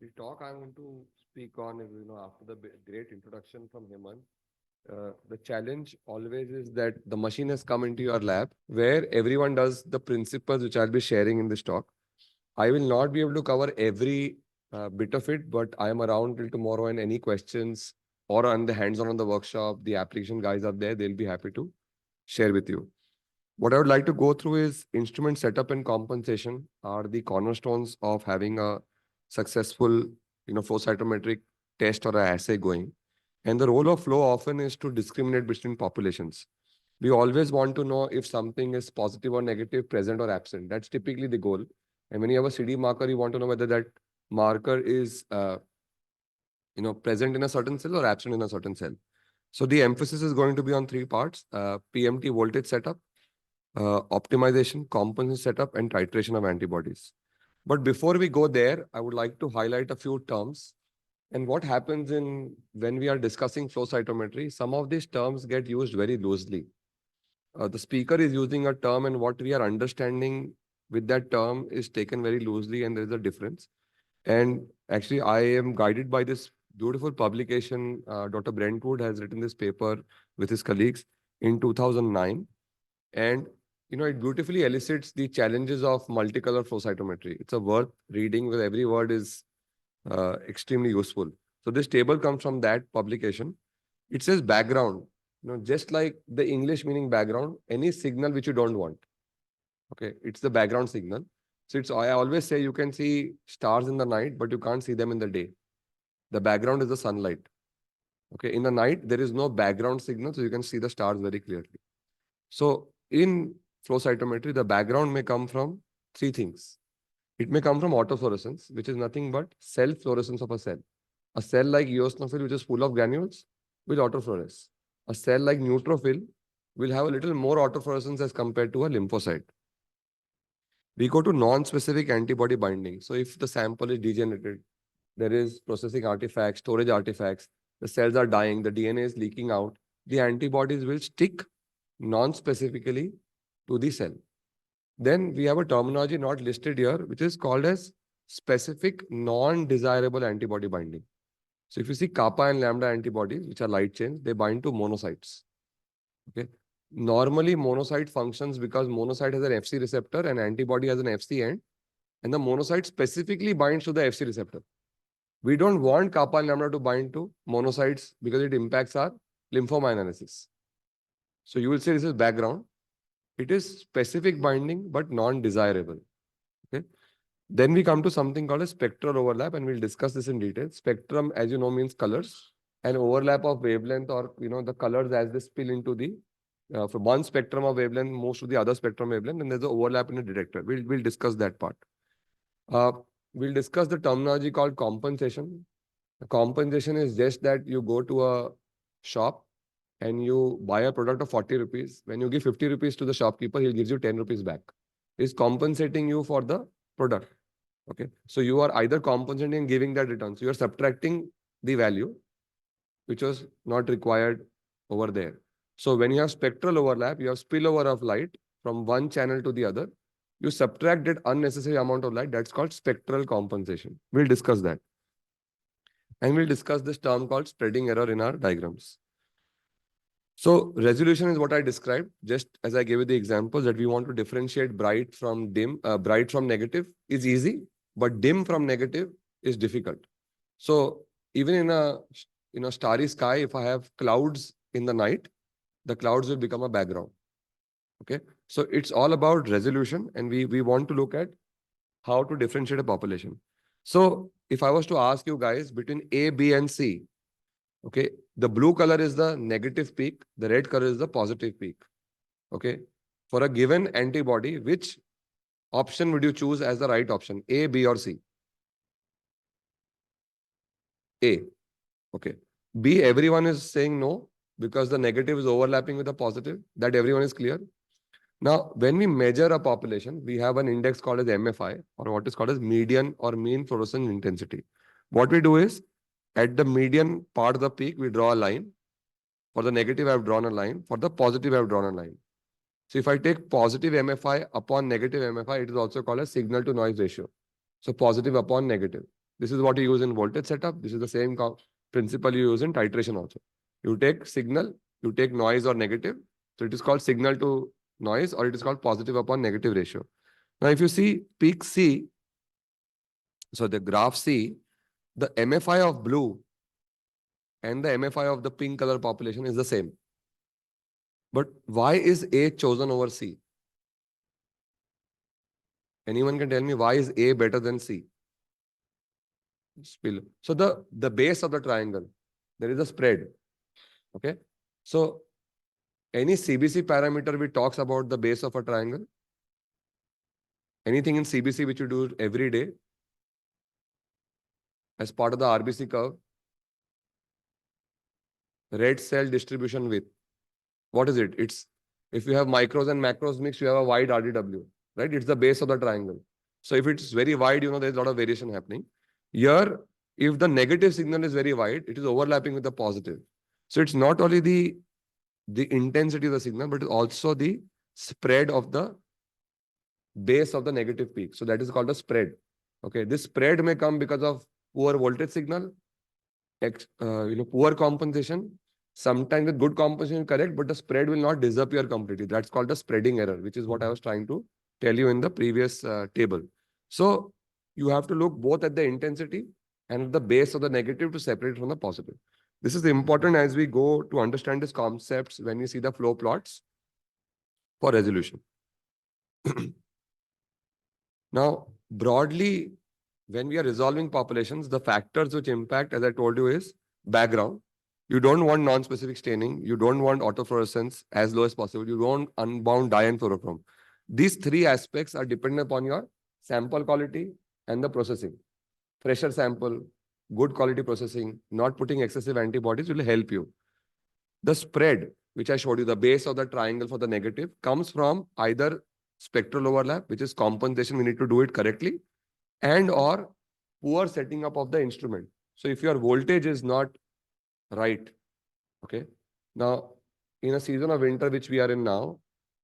The talk I'm going to speak on is, after the great introduction from Hemant, the challenge always is that the machine has come into your lab where everyone does the principles which I'll be sharing in this talk. I will not be able to cover every bit of it, but I am around till tomorrow and any questions or on the hands-on on the workshop, the application guys are there, they'll be happy to share with you. What I would like to go through is instrument setup and compensation are the cornerstones of having a successful, flow cytometric test or a assay going. And the role of flow often is to discriminate between populations. We always want to know if something is positive or negative, present or absent. That's typically the goal. And when you have a CD marker, you want to know whether that marker is, present in a certain cell or absent in a certain cell. So the emphasis is going to be on three parts: PMT voltage setup, optimization, compensation setup, and titration of antibodies. But before we go there, I would like to highlight a few terms. And what happens in when we are discussing flow cytometry, some of these terms get used very loosely. The speaker is using a term, and what we are understanding with that term is taken very loosely, and there is a difference. And actually, I am guided by this beautiful publication. Dr. Brentwood has written this paper with his colleagues in 2009. And it beautifully elicits the challenges of multicolor flow cytometry. It's a worth reading where every word is extremely useful. So this table comes from that publication. It says background, just like the English meaning background, any signal which you don't want. Okay, it's the background signal. So I always say you can see stars in the night, but you can't see them in the day. The background is the sunlight. Okay, in the night, there is no background signal, so you can see the stars very clearly. So in flow cytometry, the background may come from three things. It may come from autofluorescence, which is nothing but self-fluorescence of a cell. A cell like eosinophil, which is full of granules, will autofluoresce. A cell like neutrophil will have a little more autofluorescence as compared to a lymphocyte. We go to non-specific antibody binding. So if the sample is degenerated, there is processing artifacts, storage artifacts, the cells are dying, the DNA is leaking out, the antibodies will stick non-specifically to the cell. Then we have a terminology not listed here, which is called as specific non-desirable antibody binding. So if you see kappa and lambda antibodies, which are light chains, they bind to monocytes. Okay. Normally, monocyte functions because monocyte has an Fc receptor and antibody has an Fc end, and the monocyte specifically binds to the Fc receptor. We don't want kappa and lambda to bind to monocytes because it impacts our lymphoma analysis. So you will say this is background. It is specific binding, but non-desirable. Okay. Then we come to something called a spectral overlap, and we'll discuss this in detail. Spectrum, as you know, means colors. An overlap of wavelength, or the colors as they spill into the from one spectrum of wavelength moves to the other spectrum wavelength, and there's an overlap in a detector. We'll discuss that part. Uh, we'll discuss the terminology called compensation. The compensation is just that you go to a shop and you buy a product of 40 rupees. When you give 50 rupees to the shopkeeper, he gives you 10 rupees back. He's compensating you for the product. Okay. So you are either compensating and giving that return. So you are subtracting the value, which was not required over there. So when you have spectral overlap, you have spillover of light from one channel to the other. You subtract that unnecessary amount of light. That's called spectral compensation. We'll discuss that. And we'll discuss this term called spreading error in our diagrams. So resolution is what I described, just as I gave you the examples that we want to differentiate bright from dim. Bright from negative is easy, but dim from negative is difficult. So even in a starry sky, if I have clouds in the night, the clouds will become a background. Okay. So it's all about resolution, and we want to look at how to differentiate a population. So if I was to ask you guys between A, B, and C, okay, the blue color is the negative peak, the red color is the positive peak. Okay. For a given antibody, which option would you choose as the right option? A, B, or C? A. Okay. B, everyone is saying no because the negative is overlapping with the positive. That everyone is clear. Now, when we measure a population, we have an index called as MFI, or what is called as median or mean fluorescence intensity. What we do is, at the median part of the peak, we draw a line. For the negative, I've drawn a line. For the positive, I've drawn a line. So if I take positive MFI upon negative MFI, it is also called as signal to noise ratio. So positive upon negative. This is what you use in voltage setup. This is the same principle you use in titration also. You take signal, you take noise or negative. So it is called signal to noise, or it is called positive upon negative ratio. Now, if you see peak C, so the graph C, the MFI of blue and the MFI of the pink color population is the same. But why is A chosen over C? Anyone can tell me why is A better than C? So the base of the triangle, there is a spread. Okay. So any CBC parameter which talks about the base of a triangle, anything in CBC which you do every day as part of the RBC curve, red cell distribution width. What is it? It's if you have micros and macros mixed, you have a wide RDW, right? It's the base of the triangle. So if it's very wide, there's a lot of variation happening. Here, if the negative signal is very wide, it is overlapping with the positive. So it's not only the intensity of the signal, but also the spread of the base of the negative peak. So that is called a spread. Okay, this spread may come because of poor voltage signal, poor compensation. Sometimes the good compensation is correct, but the spread will not disappear completely. That's called the spreading error, which is what I was trying to tell you in the previous table. So you have to look both at the intensity and the base of the negative to separate from the positive. This is important as we go to understand these concepts when you see the flow plots for resolution. Now, broadly, when we are resolving populations, the factors which impact, as I told you, is background. You don't want non-specific staining. You don't want autofluorescence as low as possible. You don't unbound dye and fluorochrome. These three aspects are dependent upon your sample quality and the processing. Fresher sample, good quality processing, not putting excessive antibodies will help you. The spread, which I showed you, the base of the triangle for the negative, comes from either spectral overlap, which is compensation, we need to do it correctly, and or poor setting up of the instrument. So if your voltage is not right, okay. Now, in a season of winter, which we are in now,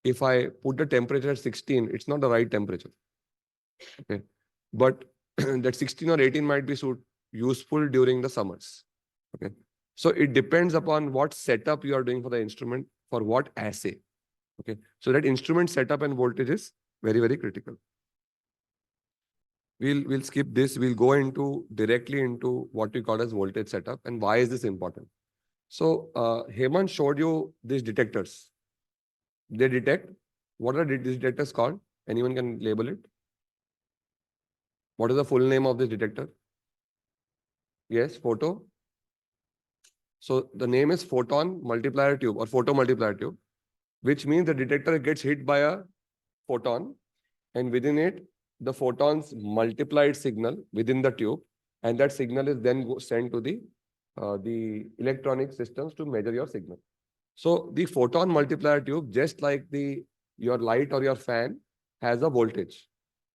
if I put the temperature at 16, it's not the right temperature. Okay. But that 16 or 18 might be useful during the summers. Okay. So it depends upon what setup you are doing for the instrument, for what assay. Okay. So that instrument setup and voltage is very, very critical. We'll skip this. We'll go directly into what we call as voltage setup and why is this important. So Hemant showed you these detectors. They detect. What are these detectors called? Anyone can label it? What is the full name of this detector? Yes, photo. So the name is photon multiplier tube or photo multiplier tube, which means the detector gets hit by a photon, and within it, the photons multiplied signal within the tube, and that signal is then sent to the electronic systems to measure your signal. So the photon multiplier tube, just like your light or your fan, has a voltage.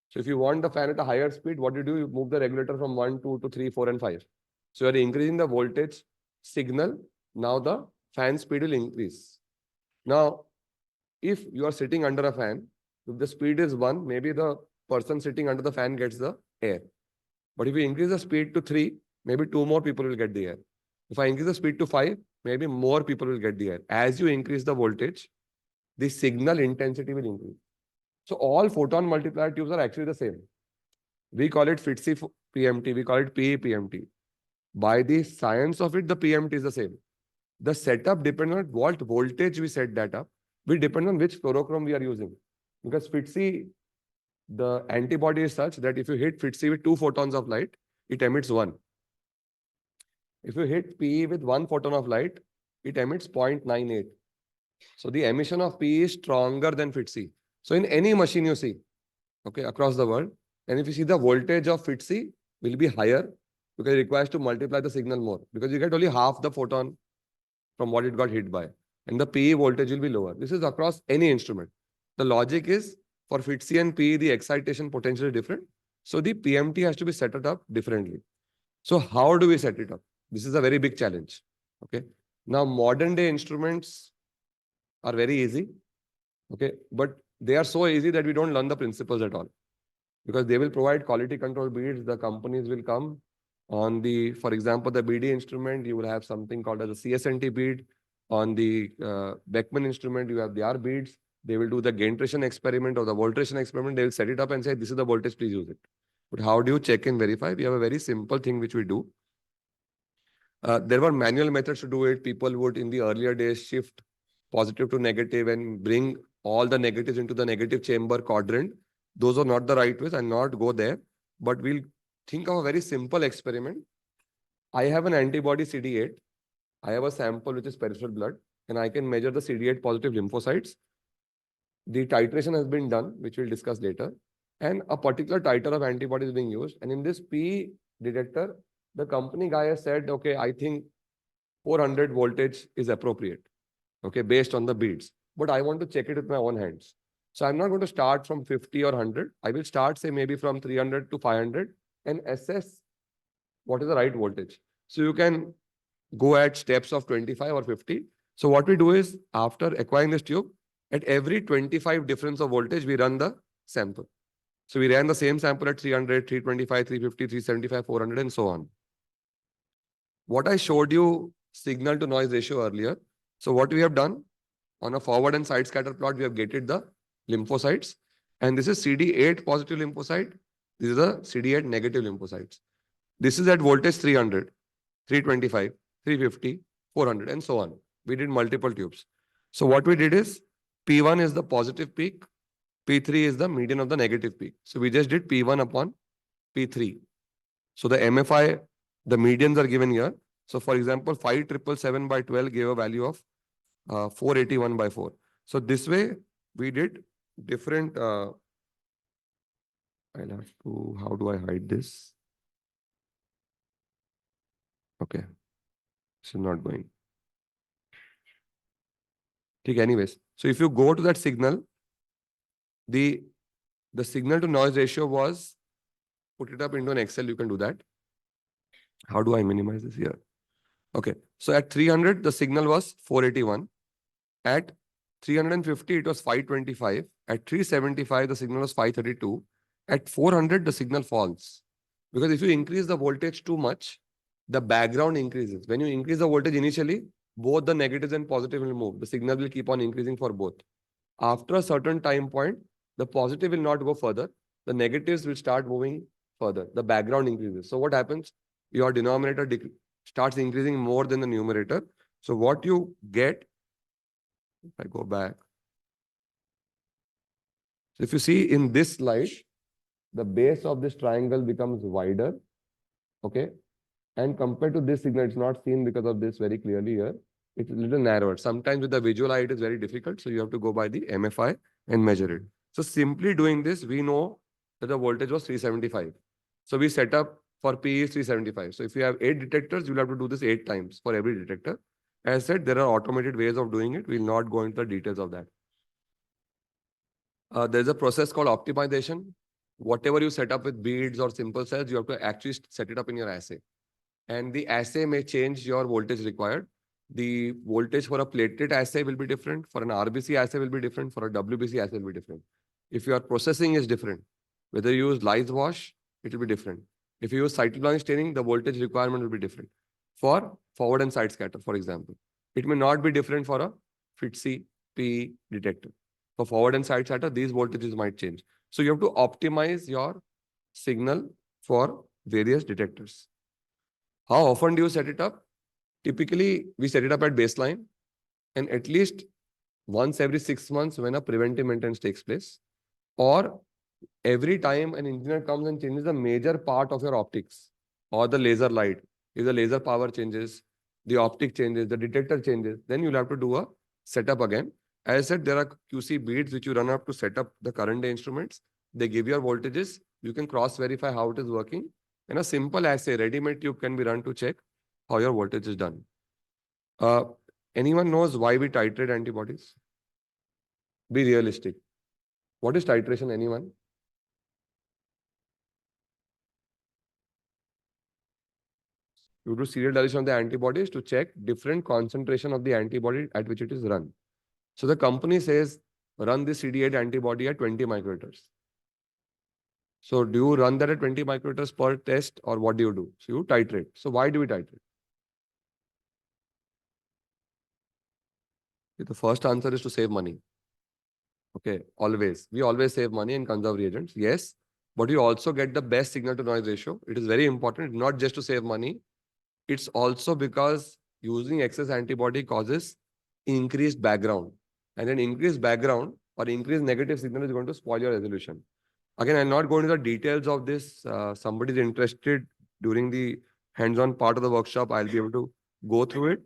So if you want the fan at a higher speed, what do? You move the regulator from 1, 2 to 3, 4, and 5. So you are increasing the voltage signal. Now the fan speed will increase. Now, if you are sitting under a fan, if the speed is 1, maybe the person sitting under the fan gets the air. But if you increase the speed to 3, maybe 2 more people will get the air. If I increase the speed to 5, maybe more people will get the air. As you increase the voltage, the signal intensity will increase. So all photon multiplier tubes are actually the same. We call it FITC PMT. We call it PE PMT. By the science of it, the PMT is the same. The setup depends on what voltage we set that up. We depend on which fluorochrome we are using. Because FITC, the antibody is such that if you hit FITC with 2 photons of light, it emits 1. If you hit PE with 1 photon of light, it emits 0.98. So the emission of PE is stronger than FITC. So in any machine you see, okay, across the world, and if you see the voltage of FITC will be higher because it requires to multiply the signal more because you get only half the photon from what it got hit by. And the PE voltage will be lower. This is across any instrument. The logic is for FITC and PE, the excitation potential is different. So the PMT has to be set up differently. So how do we set it up? This is a very big challenge. Okay. Now, modern day instruments are very easy. Okay. But they are so easy that we don't learn the principles at all. Because they will provide quality control beads. The companies will come On the, for example, the BD instrument, you will have something called as a CSNT bead. On the Beckman instrument, you have their beads. They will do the gain-tration experiment or the voltration experiment. They will set it up and say, this is the voltage, please use it. But how do you check and verify? We have a very simple thing which we do. There were manual methods to do it. People would, in the earlier days, shift positive to negative and bring all the negatives into the negative chamber quadrant. Those are not the right ways. I'll not go there. But we'll think of a very simple experiment. I have an antibody CD8. I have a sample which is peripheral blood, and I can measure the CD8 positive lymphocytes. The titration has been done, which we'll discuss later, and a particular titer of antibody is being used. And in this P detector, the company guy has said, okay, I think 400 voltage is appropriate, okay, based on the beads. But I want to check it with my own hands. So I'm not going to start from 50 or 100. I will start, say, maybe from 300 to 500 and assess what is the right voltage. So you can go at steps of 25 or 50. So what we do is, after acquiring this tube, at every 25 difference of voltage, we run the sample. So we ran the same sample at 300, 325, 350, 375, 400, and so on. What I showed you, signal to noise ratio earlier. So what we have done, on a forward and side scatter plot, we have gated the lymphocytes. And this is CD8 positive lymphocyte. This is the CD8 negative lymphocytes. This is at voltage 300, 325, 350, 400, and so on. We did multiple tubes. So what we did is, P1 is the positive peak, P3 is the median of the negative peak. So we just did P1 upon P3. So the MFI, the medians are given here. So for example, 5777 by 12 gave a value of 481 by 4. So this way we did different. I'll have to, how do I hide this? Okay. This is not going. Okay, anyways. So if you go to that signal, the signal to noise ratio was, put it up into an Excel, you can do that. How do I minimize this here? Okay. So at 300, the signal was 481. At 350, it was 525. At 375, the signal was 532. At 400, the signal falls. Because if you increase the voltage too much, the background increases. When you increase the voltage initially, both the negatives and positive will move. The signal will keep on increasing for both. After a certain time point, the positive will not go further. The negatives will start moving further. The background increases. So what happens? Your denominator starts increasing more than the numerator. So what you get, if I go back. So if you see in this slide, the base of this triangle becomes wider. Okay. And compared to this signal, it's not seen because of this very clearly here. It's a little narrower. Sometimes with the visual eye, it is very difficult. So you have to go by the MFI and measure it. So simply doing this, we know that the voltage was 375. So we set up for P is 375. So if you have 8 detectors, you'll have to do this 8 times for every detector. As said, there are automated ways of doing it. We'll not go into the details of that. There's a process called optimization. Whatever you set up with beads or simple cells, you have to actually set it up in your assay. And the assay may change your voltage required. The voltage for a platelet assay will be different. For an RBC assay will be different. For a WBC assay will be different. If your processing is different, whether you use lyse wash, it will be different. If you use cycloplan staining, the voltage requirement will be different. For forward and side scatter, for example, it may not be different for a FITC P detector. For forward and side scatter, these voltages might change. So you have to optimize your signal for various detectors. How often do you set it up? Typically, we set it up at baseline and at least once every 6 months when a preventive maintenance takes place, or every time an engineer comes and changes a major part of your optics or the laser light. If the laser power changes, the optic changes, the detector changes, then you'll have to do a setup again. As I said, there are QC beads which you run up to set up the current day instruments. They give your voltages. You can cross-verify how it is working. And a simple assay, ready-made tube can be run to check how your voltage is done. Anyone knows why we titrate antibodies? Be realistic. What is titration, anyone? You do serial dilation of the antibodies to check different concentration of the antibody at which it is run. So the company says, run this CD8 antibody at 20 microliters. So do you run that at 20 microliters per test, or what do you do? So you titrate. So why do we titrate? The first answer is to save money. Okay, always. We always save money and conserve reagents. Yes, but you also get the best signal to noise ratio. It is very important, not just to save money. It's also because using excess antibody causes increased background. And an increased background or increased negative signal is going to spoil your resolution. Again, I'll not go into the details of this. Somebody is interested during the hands-on part of the workshop, I'll be able to go through it.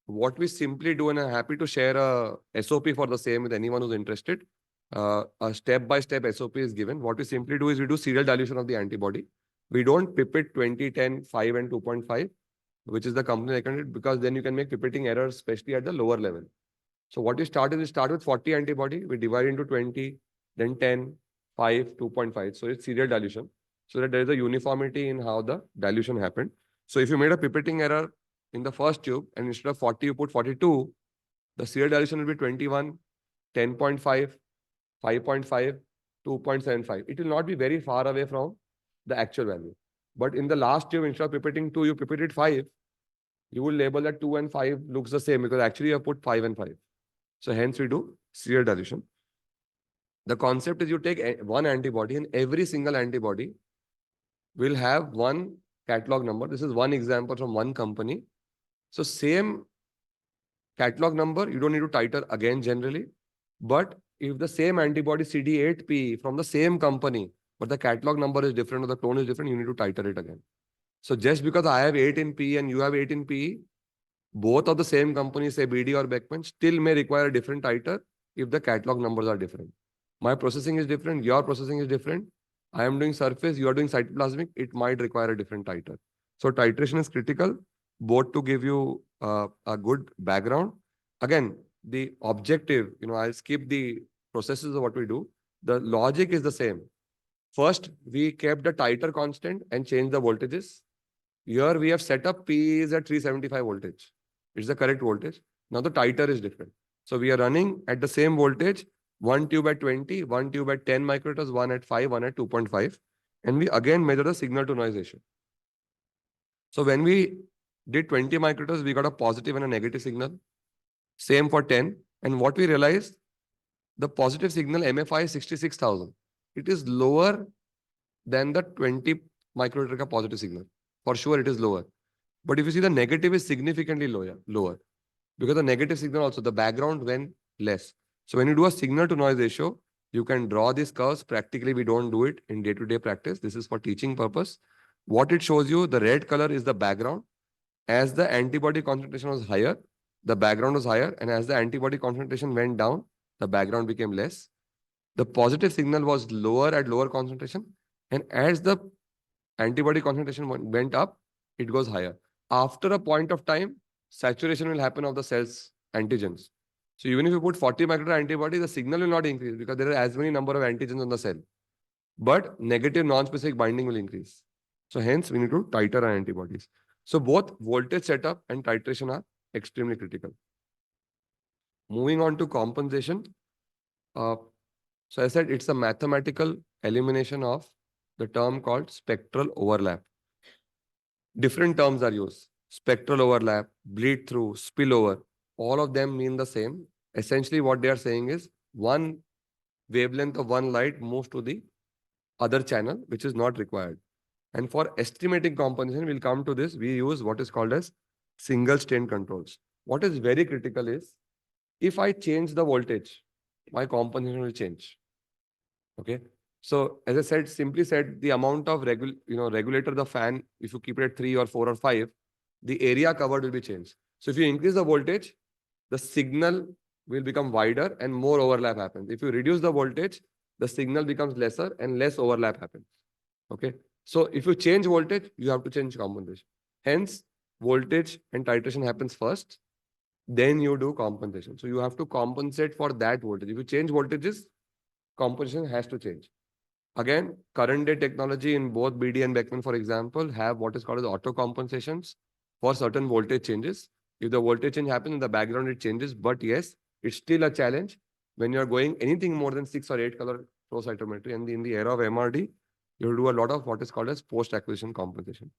What we simply do, and I'm happy to share a SOP for the same with anyone who's interested. A step-by-step SOP is given. What we simply do is we do serial dilution of the antibody. We don't pipette 20, 10, 5, and 2.5, which is the company recommended, because then you can make pipetting errors, especially at the lower level. So what we start is we start with 40 antibody, we divide into 20, then 10, 5, 2.5. So it's serial dilution, so that there is a uniformity in how the dilution happened. So if you made a pipetting error in the first tube and instead of 40 you put 42, the serial dilution will be 21, 10.5, 5.5, 2.75. It will not be very far away from the actual value. But in the last tube, instead of pipetting 2, you pipetted 5. You will label that 2 and 5 looks the same because actually you have put 5 and 5. So hence we do serial dilution. The concept is you take one antibody and every single antibody will have one catalog number. This is one example from one company. So same catalog number, you don't need to titer again generally. But if the same antibody CD8P from the same company, but the catalog number is different or the clone is different, you need to titer it again. So just because I have 8 in P and you have 8 in P, both of the same company, say BD or Beckman, still may require a different titer if the catalog numbers are different. My processing is different, your processing is different. I am doing surface, you are doing cytoplasmic, it might require a different titer. So titration is critical, both to give you a good background. Again, the objective, I'll skip the processes of what we do. The logic is the same. First, we kept the titer constant and changed the voltages. Here we have set up P is at 375 voltage. It's the correct voltage. Now the titer is different. So we are running at the same voltage, one tube at 20, one tube at 10 microliters, one at 5, one at 2.5. And we again measure the signal to noise ratio. So when we did 20 microliters, we got a positive and a negative signal. Same for 10. And what we realized, the positive signal MFI is 66,000. It is lower than the 20 microliter ka positive signal. For sure, it is lower. But if you see, the negative is significantly lower. Because the negative signal also, the background went less. So when you do a signal to noise ratio, you can draw these curves. Practically, we don't do it in day-to-day practice. This is for teaching purpose. What it shows you, the red color is the background. As the antibody concentration was higher, the background was higher. And as the antibody concentration went down, the background became less. The positive signal was lower at lower concentration. And as the antibody concentration went up, it goes higher. After a point of time, saturation will happen of the cell's antigens. So even if you put 40 microliter antibody, the signal will not increase because there are as many number of antigens on the cell. But negative non-specific binding will increase. So hence, we need to titer our antibodies. So both voltage setup and titration are extremely critical. Moving on to compensation. So I said it's a mathematical elimination of the term called spectral overlap. Different terms are used. Spectral overlap, bleed through, spillover. All of them mean the same. Essentially, what they are saying is one wavelength of one light moves to the other channel, which is not required. And for estimating compensation, we'll come to this. We use what is called as single strain controls. What is very critical is if I change the voltage, my compensation will change. Okay. So as I said, simply said, the amount of regulator, the fan, if you keep it at 3 or 4 or 5, the area covered will be changed. So if you increase the voltage, the signal will become wider and more overlap happens. If you reduce the voltage, the signal becomes lesser and less overlap happens. Okay. So if you change voltage, you have to change compensation. Hence, voltage and titration happens first. Then you do compensation. So you have to compensate for that voltage. If you change voltages, compensation has to change. Again, current day technology in both BD and Beckman, for example, have what is called as auto compensations for certain voltage changes. If the voltage change happens in the background, it changes. But yes, it's still a challenge when you're going anything more than 6 or 8 color flow cytometry. And in the era of MRD, You do a lot of what is called as post-acquisition compensation.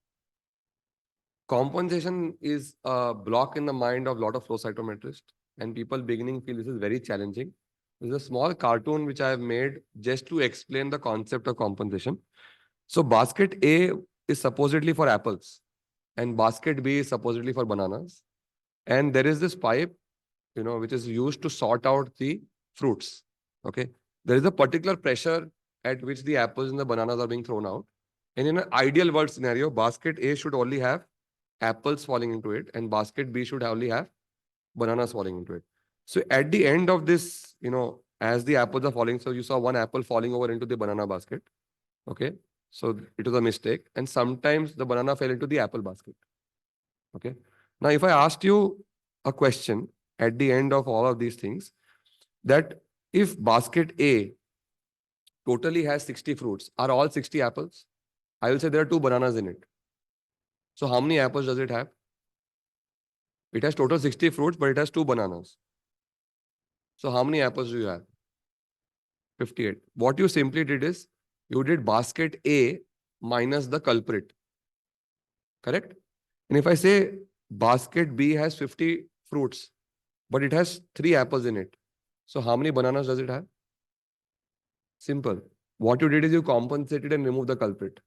Compensation is a block in the mind of a lot of flow cytometrists, and people beginning feel this is very challenging. There's a small cartoon which I have made just to explain the concept of compensation. So basket A is supposedly for apples, and basket B is supposedly for bananas. And there is this pipe, which is used to sort out the fruits. Okay. There is a particular pressure at which the apples and the bananas are being thrown out. And in an ideal world scenario, basket A should only have apples falling into it, and basket B should only have bananas falling into it. So at the end of this, as the apples are falling, so you saw one apple falling over into the banana basket. Okay. So it was a mistake. And sometimes the banana fell into the apple basket. Okay. Now, if I asked you a question at the end of all of these things, that if basket A totally has 60 fruits, are all 60 apples? I will say there are 2 bananas in it. So how many apples does it have? It has total 60 fruits, but it has 2 bananas. So how many apples do you have? 58. What you simply did is, you did basket A minus the culprit. Correct? And if I say basket B has 50 fruits, but it has 3 apples in it, so how many bananas does it have? Simple. What you did is you compensated and removed the culprit.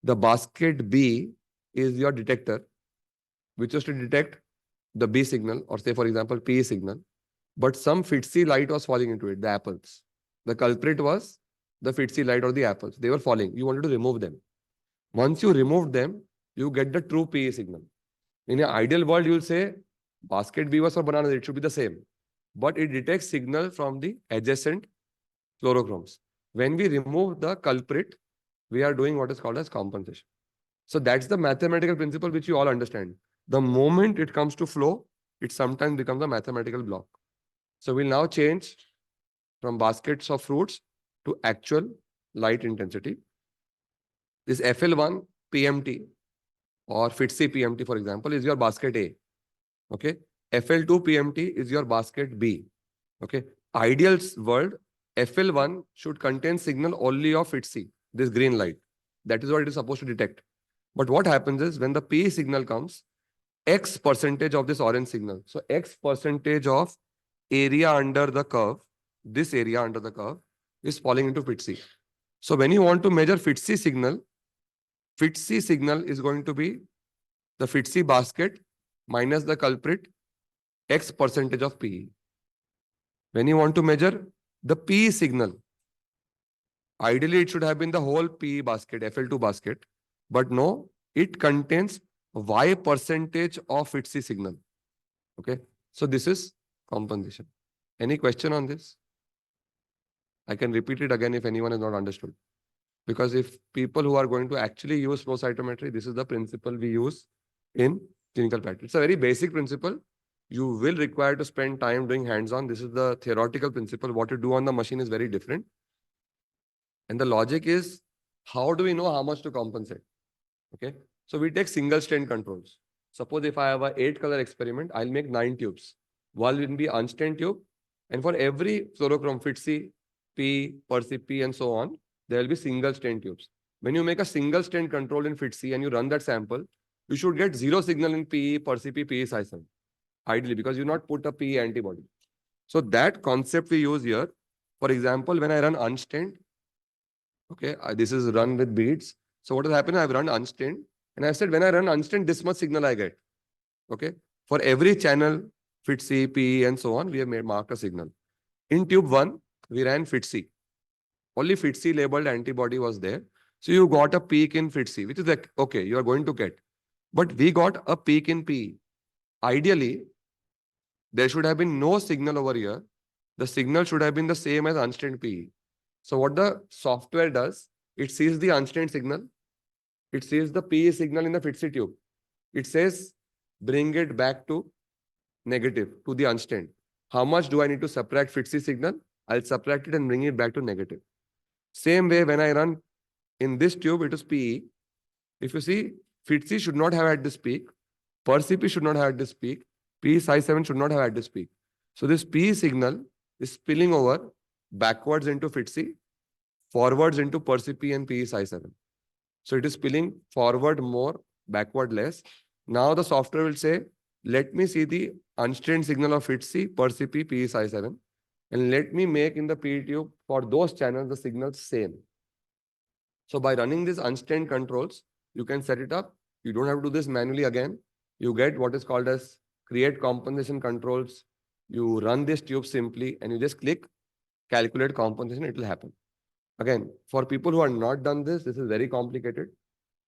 The basket B is your detector, which was to detect the B signal, or say, for example, P signal. But some FITC light was falling into it, the apples. The culprit was the FITC light or the apples. They were falling. You wanted to remove them. Once you remove them, you get the true PE signal. In an ideal world, you will say basket B was for bananas, it should be the same. But it detects signal from the adjacent fluorochromes. When we remove the culprit, we are doing what is called as compensation. So that's the mathematical principle which you all understand. The moment it comes to flow, it sometimes becomes a mathematical block. So we'll now change from baskets of fruits to actual light intensity. This FL1 PMT or FITC PMT, for example, is your basket A. Okay. FL2 PMT is your basket B. Okay. Ideal world, FL1 should contain signal only of FITC, this green light. That is what it is supposed to detect. But what happens is when the P signal comes, X percentage of this orange signal. So X percentage of area under the curve, this area under the curve is falling into FITC. So when you want to measure FITC signal is going to be the FITC basket minus the culprit X percentage of PE. When you want to measure the PE signal, ideally it should have been the whole PE basket, FL2 basket, but no, it contains Y percentage of FITC signal. Okay. So this is compensation. Any question on this? I can repeat it again if anyone has not understood. Because if people who are going to actually use flow cytometry, this is the principle we use in clinical practice. It's a very basic principle. You will require to spend time doing hands-on. This is the theoretical principle. What you do on the machine is very different. And the logic is, how do we know how much to compensate? Okay. So we take single strain controls. Suppose if I have a 8-color experiment, I'll make 9 tubes. One will be unstained tube. And for every fluorochrome, FITC, P, Percy P, and so on, there will be single strain tubes. When you make a single strain control in FITC and you run that sample, you should get 0 signal in PE, Percy P, PE Sison. Ideally, because you not put a PE antibody. So that concept we use here. For example, when I run unstained, okay, this is run with beads. So what has happened? I've run unstained. And I said, when I run unstained, this much signal I get. Okay. For every channel, FITC, PE, and so on, we have marked a signal. In tube 1, we ran FITC. Only FITC labeled antibody was there. So you got a peak in FITC, which is like, okay, you are going to get. But we got a peak in PE. Ideally, there should have been no signal over here. The signal should have been the same as unstained PE. So what the software does, it sees the unstained signal. It sees the PE signal in the FITC tube. It says, bring it back to negative, to the unstained. How much do I need to subtract FITC signal? I'll subtract it and bring it back to negative. Same way, when I run in this tube, it is PE. If you see, FITC should not have had this peak. Percp should not have had this peak. PE size 7 should not have had this peak. So this PE signal is spilling over backwards into FITC. forwards into PERC-P and PE Psi7. So it is spilling forward more, backward less. Now the software will say, let me see the unstrained signal of FITC, PERC-P, PE Psi7, and let me make in the PE tube for those channels the signals same. So by running these unstrained controls, you can set it up. You don't have to do this manually again. You get what is called as create compensation controls. You run this tube simply and you just click calculate compensation, it will happen. Again, for people who are not done this is very complicated.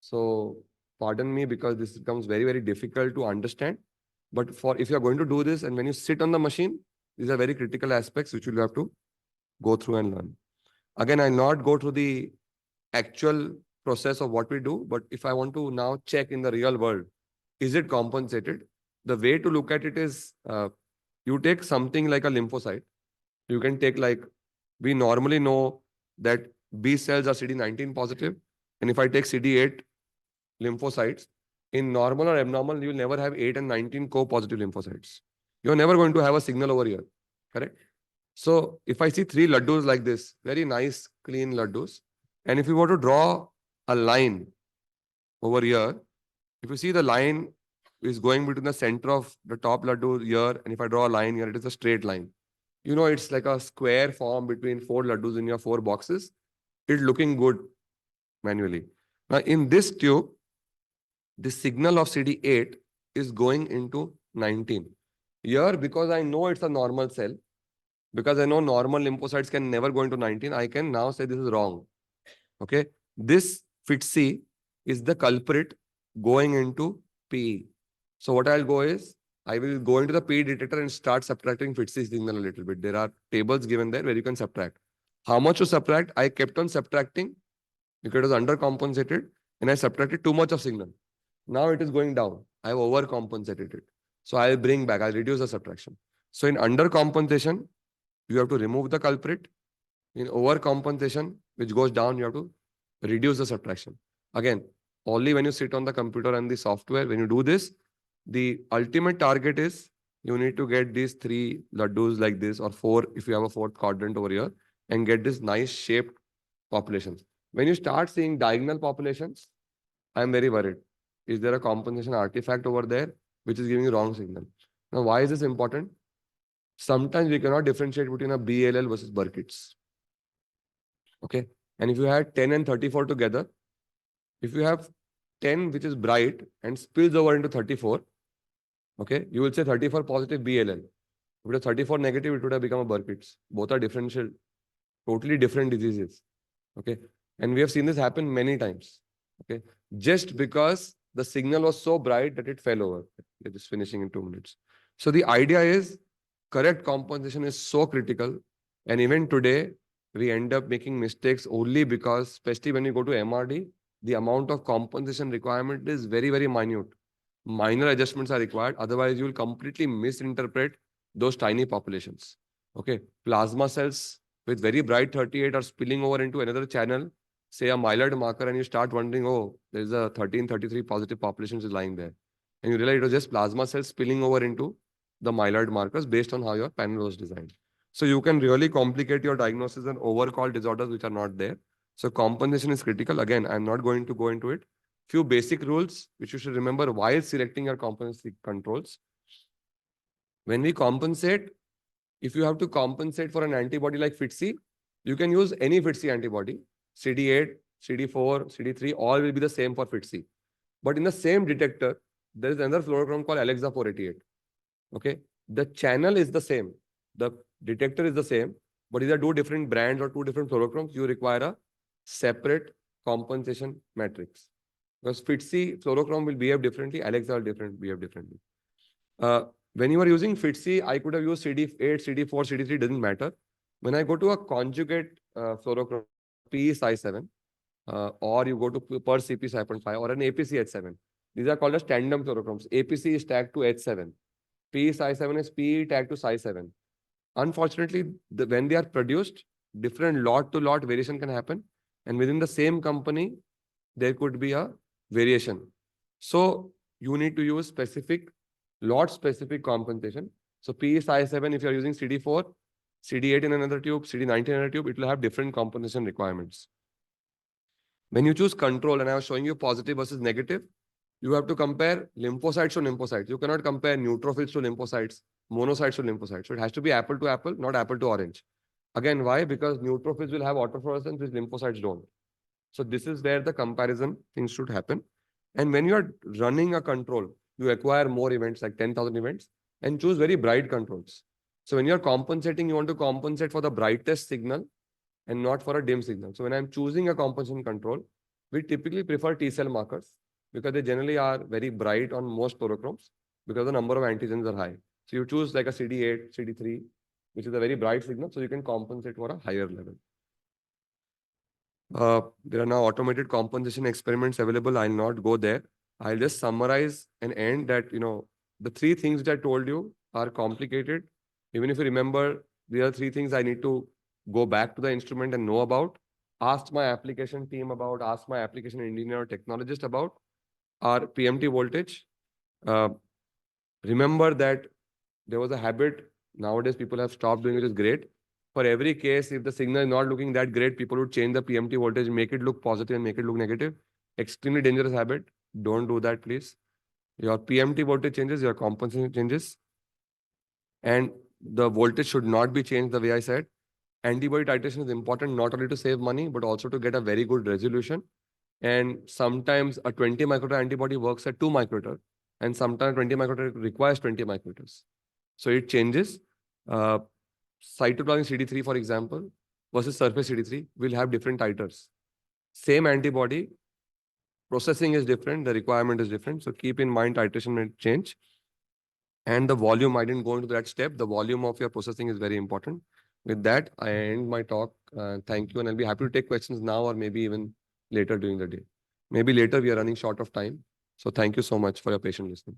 So pardon me because this becomes very, very difficult to understand. But for if you're going to do this and when you sit on the machine, these are very critical aspects which you'll have to go through and learn. Again, I'll not go through the actual process of what we do, but if I want to now check in the real world, is it compensated? The way to look at it is you take something like a lymphocyte. You can take like, we normally know that B cells are CD19 positive. And if I take CD8 lymphocytes, in normal or abnormal, you will never have 8 and 19 co-positive lymphocytes. You're never going to have a signal over here, correct? So if I see 3 laddus like this, very nice, clean laddus, and if you were to draw a line over here, if you see the line is going between the center of the top laddu here, and if I draw a line here, it is a straight line. You know, it's like a square form between 4 laddus in your 4 boxes. It's looking good manually. Now in this tube, the signal of CD8 is going into 19. Here, because I know it's a normal cell, because I know normal lymphocytes can never go into 19, I can now say this is wrong. Okay. This FITC is the culprit going into PE. So what I'll go is, I will go into the PE detector and start subtracting FITC signal a little bit. There are tables given there where you can subtract. How much to subtract? I kept on subtracting because it was undercompensated and I subtracted too much of signal. Now it is going down. I have overcompensated it. So I'll bring back, I'll reduce the subtraction. So in undercompensation, you have to remove the culprit. In overcompensation, which goes down, you have to reduce the subtraction. Again, only when you sit on the computer and the software, when you do this, the ultimate target is you need to get these 3 laddus like this, or 4 if you have a 4th quadrant over here, and get this nice shaped populations. When you start seeing diagonal populations, I'm very worried. Is there a compensation artifact over there which is giving you wrong signal? Now, why is this important? Sometimes we cannot differentiate between a BLL versus Burkitt's. Okay. And if you had 10 and 34 together, if you have 10 which is bright and spills over into 34, okay, you will say 34 positive BLL. If it was 34 negative, it would have become a Burkitt's. Both are differential, totally different diseases. Okay. And we have seen this happen many times. Okay. Just because the signal was so bright that it fell over. We're just finishing in 2 minutes. So the idea is correct compensation is so critical. And even today, we end up making mistakes only because, especially when you go to MRD, the amount of compensation requirement is very, very minute. Minor adjustments are required. Otherwise, you will completely misinterpret those tiny populations. Okay. Plasma cells with very bright 38 are spilling over into another channel, say a myeloid marker, and you start wondering, oh, there's a 1333 positive population is lying there. And you realize it was just plasma cells spilling over into the myeloid markers based on how your panel was designed. So you can really complicate your diagnosis and overcall disorders which are not there. So compensation is critical. Again, I'm not going to go into it. Few basic rules which you should remember while selecting your compensation controls. When we compensate, if you have to compensate for an antibody like FITC, you can use any FITC antibody. CD8, CD4, CD3, all will be the same for FITC. But in the same detector, there is another fluorochrome called Alexa 488. Okay. The channel is the same. The detector is the same, but these are 2 different brands or 2 different fluorochromes. You require a separate compensation matrix. Because FITC fluorochrome will behave differently, Alexa will behave differently. When you are using FITC, I could have used CD8, CD4, CD3, doesn't matter. When I go to a conjugate fluorochrome, PE Psi7, or you go to PERC Psi5 or an APC H7, these are called as tandem fluorochromes. APC is tagged to H7. PE Psi7 is PE tagged to Psi7. Unfortunately, when they are produced, different lot to lot variation can happen. And within the same company, there could be a variation. So you need to use lot specific compensation. So PE Psi7, if you are using CD4, CD8 in another tube, CD19 in another tube, it will have different composition requirements. When you choose control, and I was showing you positive versus negative, you have to compare lymphocytes to lymphocytes. You cannot compare neutrophils to lymphocytes, monocytes to lymphocytes. So it has to be apple to apple, not apple to orange. Again, why? Because neutrophils will have autofluorescence, which lymphocytes don't. So this is where the comparison things should happen. And when you are running a control, you acquire more events, like 10,000 events, and choose very bright controls. So when you're compensating, you want to compensate for the brightest signal and not for a dim signal. So when I'm choosing a compensation control, we typically prefer T cell markers because they generally are very bright on most fluorochromes because the number of antigens are high. So you choose like a CD8, CD3, which is a very bright signal, so you can compensate for a higher level. There are now automated compensation experiments available. I'll not go there. I'll just summarize and end that, the three things that I told you are complicated. Even if you remember, there are three things I need to go back to the instrument and know about, ask my application team about, ask my application engineer or technologist about, are PMT voltage. Remember that there was a habit. Nowadays, people have stopped doing it, is great. For every case, if the signal is not looking that great, people would change the PMT voltage, make it look positive and make it look negative. Extremely dangerous habit. Don't do that, please. Your PMT voltage changes, your compensation changes. And the voltage should not be changed the way I said. Antibody titration is important not only to save money, but also to get a very good resolution. And sometimes a 20 microliter antibody works at 2 microliter. And sometimes 20 microliter requires 20 microliters. So it changes. Cytoplasmic CD3, for example, versus surface CD3 will have different titers. Same antibody, processing is different, the requirement is different. So keep in mind titration may change. And the volume, I didn't go into that step. The volume of your processing is very important. With that, I end my talk. Thank you. And I'll be happy to take questions now or maybe even later during the day. Maybe later we are running short of time. So thank you so much for your patient listening.